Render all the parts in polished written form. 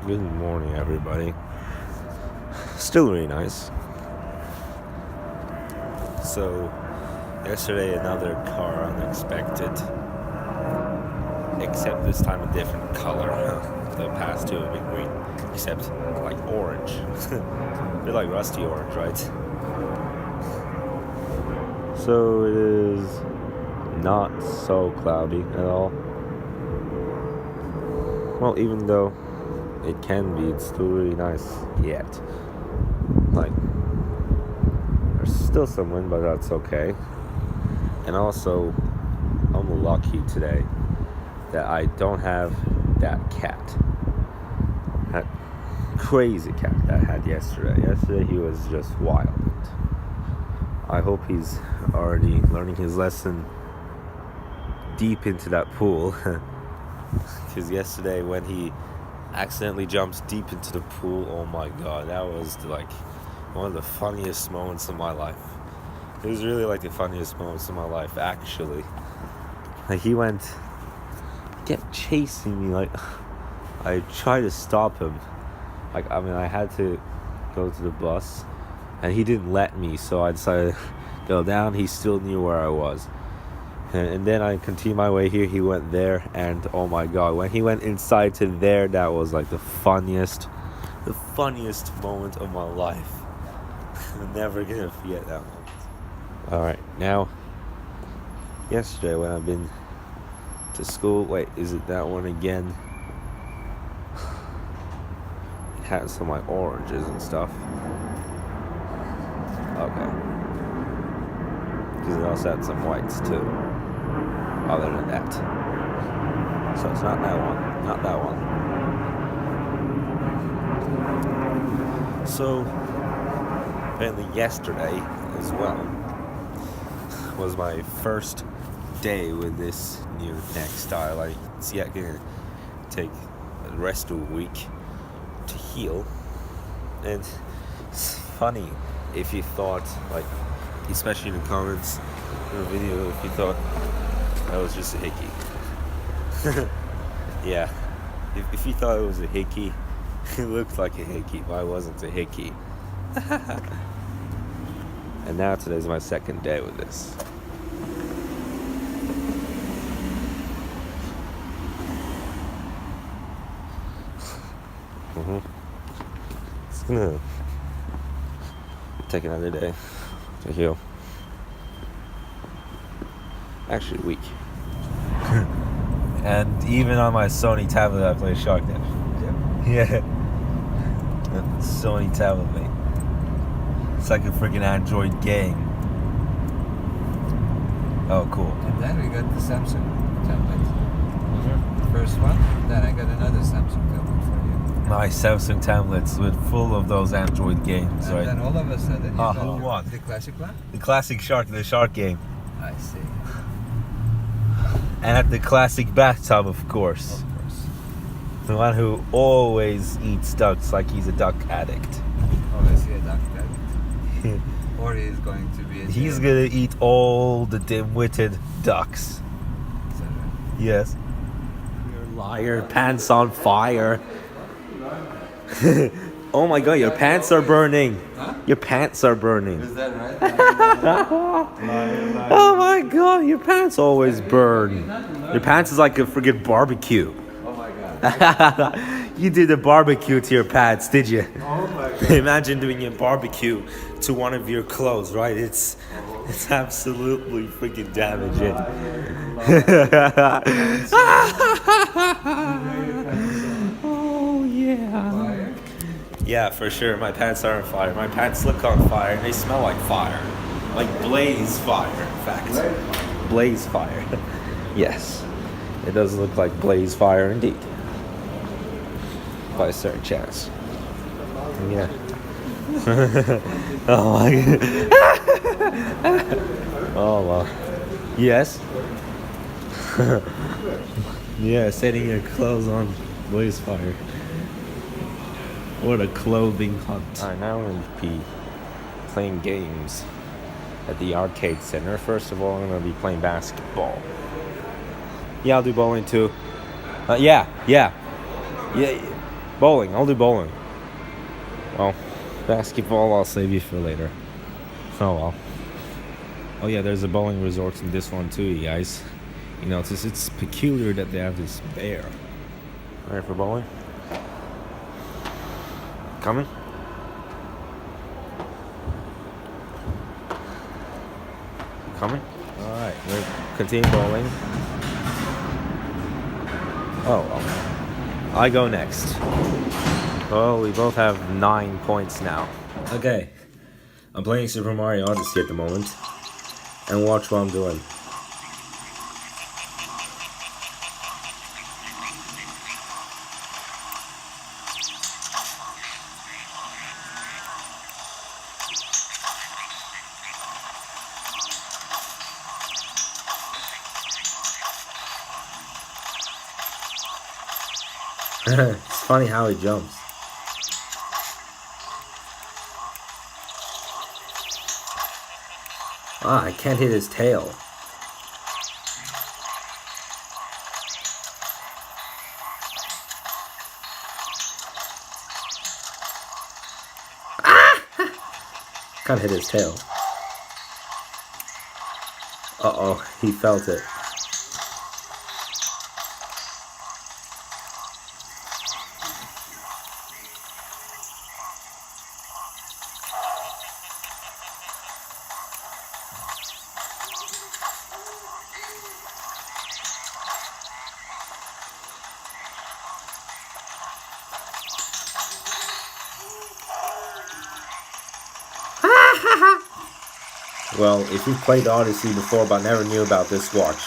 Good morning, everybody. Still really nice. So, yesterday another car unexpected, except this time a different color. The past two have been green, except like orange. They're like rusty orange, right? So it is not so cloudy at all. Well, even though it can be, it's still really nice yet. Like, there's still some wind, but that's okay. And also, I'm lucky today that I don't have that cat. That crazy cat that I had yesterday. Yesterday he was just wild. I hope he's already learning his lesson deep into that pool. Because yesterday when he accidentally jumped deep into the pool, oh my god, that was like one of the funniest moments of my life. It was really like the funniest moments of my life, actually. Like he kept chasing me. Like I tried to stop him. I had to go to the bus, and he didn't let me, so I decided to go down. He still knew where I was. And then I continued my way here. He went there, and oh my god, when he went inside to there, that was like the funniest moment of my life. I'm never gonna forget that moment. Alright, now, yesterday when I've been to school, wait, is it that one again? It had some like oranges and stuff. Okay. Because it also had some whites too. Other than that. So it's not that one. Not that one. So, apparently yesterday as well was my first day with this new neck style. I'm gonna take the rest of the week to heal. And it's funny if you thought, like, especially in the comments in the video, if you thought that was just a hickey. Yeah. If you thought it was a hickey, it looked like a hickey, but it wasn't a hickey. And now today's my second day with this. It's gonna take another day to heal. Actually, a week. And even on my Sony tablet, I play Shark Tank. Yeah. Sony tablet, mate. It's like a freaking Android game. Oh, cool. And then we got the Samsung tablet. The first one. Then I got another Samsung tablet for you. My Samsung tablets with full of those Android games, And right? then all of a sudden you got who won? the classic one? The classic the shark game. I see. And at the classic bathtub, of course. Of course. The one who always eats ducks like he's a duck addict. Oh, is he a duck addict? Or he's going to be a He's gonna eat all the dim-witted ducks. Is that right? Yes. You're a liar, pants on fire. Oh my god, your pants are burning. Huh? Your pants are burning. Is that right? Oh my god, your pants always burn. Your pants is like a friggin' barbecue. Oh my god. You did a barbecue to your pants, did you? Oh my god. Imagine doing a barbecue to one of your clothes, right? It's absolutely freaking damaging. Oh yeah. Fire? Yeah, for sure. My pants are on fire. My pants look on fire and they smell like fire. Like blaze fire, in fact. Blaze fire. Yes. It does look like blaze fire indeed. By a certain chance. Yeah. Oh my god. Oh wow. Yes. Yeah, setting your clothes on blaze fire. What a clothing hunt. Alright, now I'm going to be playing games at the arcade center. First of all, I'm going to be playing basketball. Yeah, I'll do bowling too. Yeah. Bowling. I'll do bowling. Well, basketball I'll save you for later. Oh well. Oh yeah, there's a bowling resort in this one too, you guys. You know, it's peculiar that they have this bear. Ready for bowling? Coming? Coming? Alright, we're continue bowling. Oh, well. I go next. Oh, we both have 9 points now. Okay. I'm playing Super Mario Odyssey at the moment. And watch what I'm doing. It's funny how he jumps. Ah, I can't hit his tail. Can't hit his tail. Uh-oh, he felt it. Well, if you played Odyssey before but never knew about this, watch.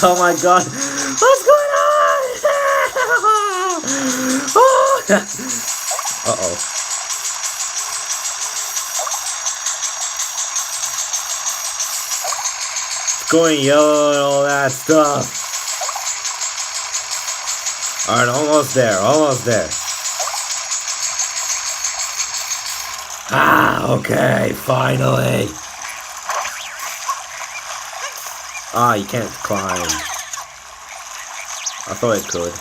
Oh my god, what's going on? Oh. Uh-oh. It's going yellow and all that stuff. Alright, almost there, almost there. Ah, okay, finally. Ah, you can't climb. I thought it could.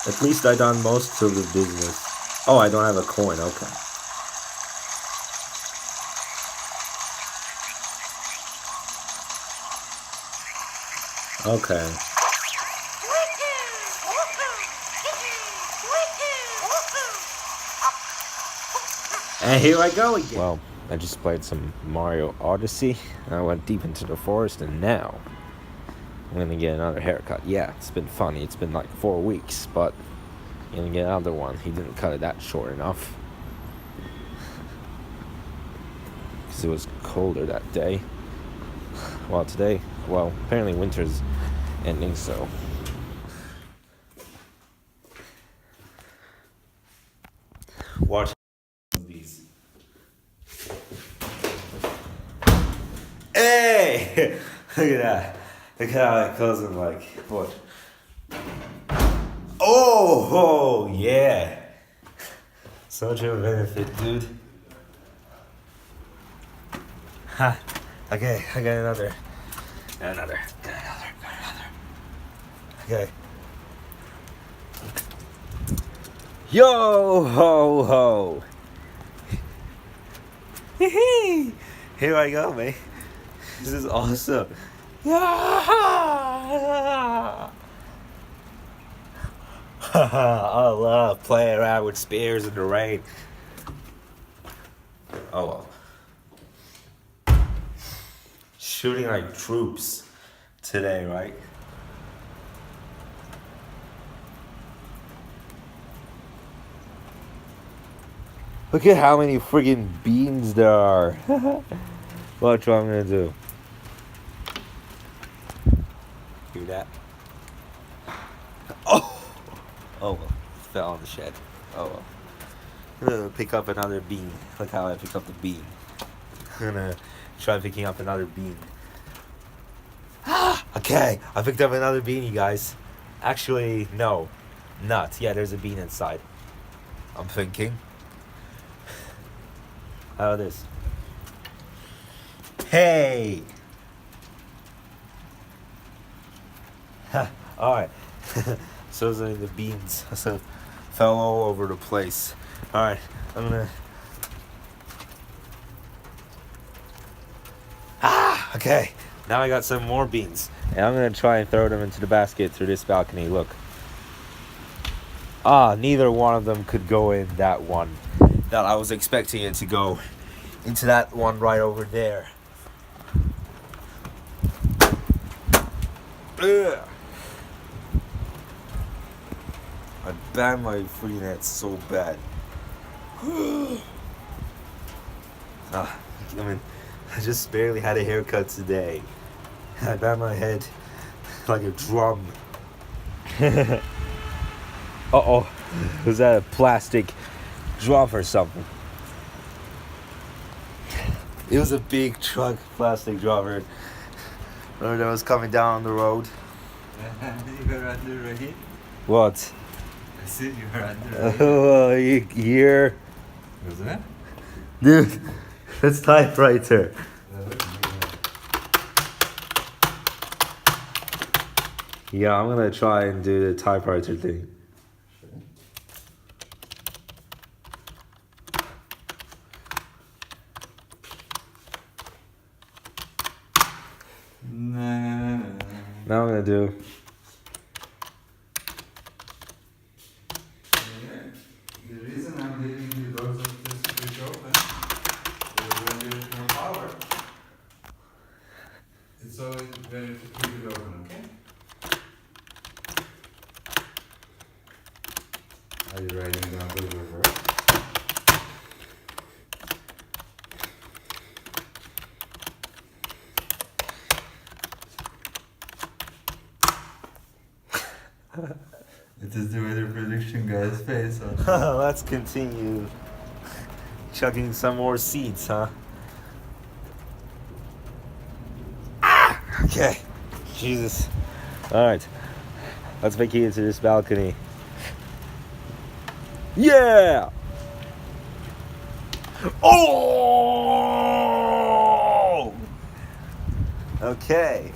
At least I done most of the business. Oh, I don't have a coin, okay. Okay. And here I go again. Well, I just played some Mario Odyssey, and I went deep into the forest, and now I'm gonna get another haircut. Yeah, it's been funny. It's been like 4 weeks, but I'm gonna get another one. He didn't cut it that short enough. Because it was colder that day. Well, today, well, apparently winter's ending, so. Watch these. Hey! Look at that. Look at how that goes in like, what? Oh, yeah. Such a benefit, dude. Ha. Okay, I got another. Got another. Okay. Yo ho ho. Here I go, man. This is awesome. I love playing around with spears in the rain. Oh well. Shooting like troops today, right? Look at how many friggin' beans there are. Watch what I'm gonna do. Hear that? Oh! Oh well. Fell on the shed. Oh well. I'm gonna pick up another bean. Look how I pick up the bean. gonna try picking up another bean. Okay, I picked up another bean, you guys. Actually, no, nut. Yeah, there's a bean inside. I'm thinking. How about this? Hey! Alright. So those are the beans. So fell all over the place. Alright, I'm gonna. Okay. Now I got some more beans. And I'm gonna try and throw them into the basket through this balcony. Look. Neither one of them could go in that one that I was expecting it to go into, that one right over there. Ugh. I banged my freaking head so bad. I mean, I just barely had a haircut today. I banged my head like a drum. Uh-oh. Was that a plastic drum or something? It was a big truck, plastic drummer. That was coming down the road. You were under rain? What? I said you were under rain. Oh, you hear? Was that? Dude, that's Typewriter. Yeah, I'm gonna try and do the Typewriter thing. Now I'm gonna do. The reason I'm leaving the doors of this fridge open is when there's no power. It's always better to keep it open, okay? Are you writing down the reverse? It is the weather prediction guy's face. Let's continue chugging some more seeds, huh? Okay. Jesus. Alright. Let's make it into this balcony. Yeah! Oh! Okay.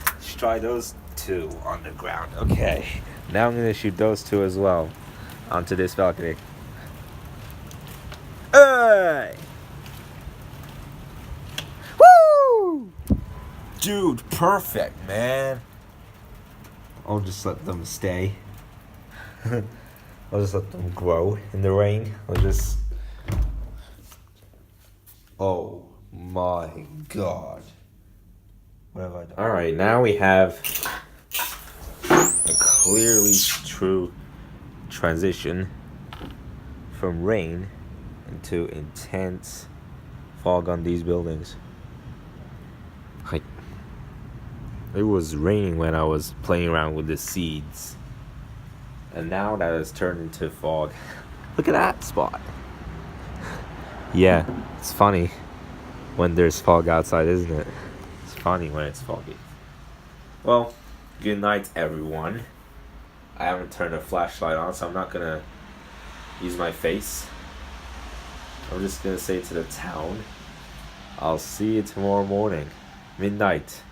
Let's try those two on the ground. Okay. Now I'm gonna shoot those two as well onto this balcony. Hey! Woo! Dude, perfect, man. I'll just let them stay. I'll just let them grow in the rain. Oh my god. What have I done? Alright, now we have a clearly true transition from rain into intense fog on these buildings. Like, it was raining when I was playing around with the seeds, and now that has turned into fog. Look at that spot. Yeah, it's funny when there's fog outside, isn't it? It's funny when it's foggy. Well, good night, everyone. I haven't turned a flashlight on, so I'm not gonna use my face. I'm just gonna say to the town, I'll see you tomorrow morning, midnight.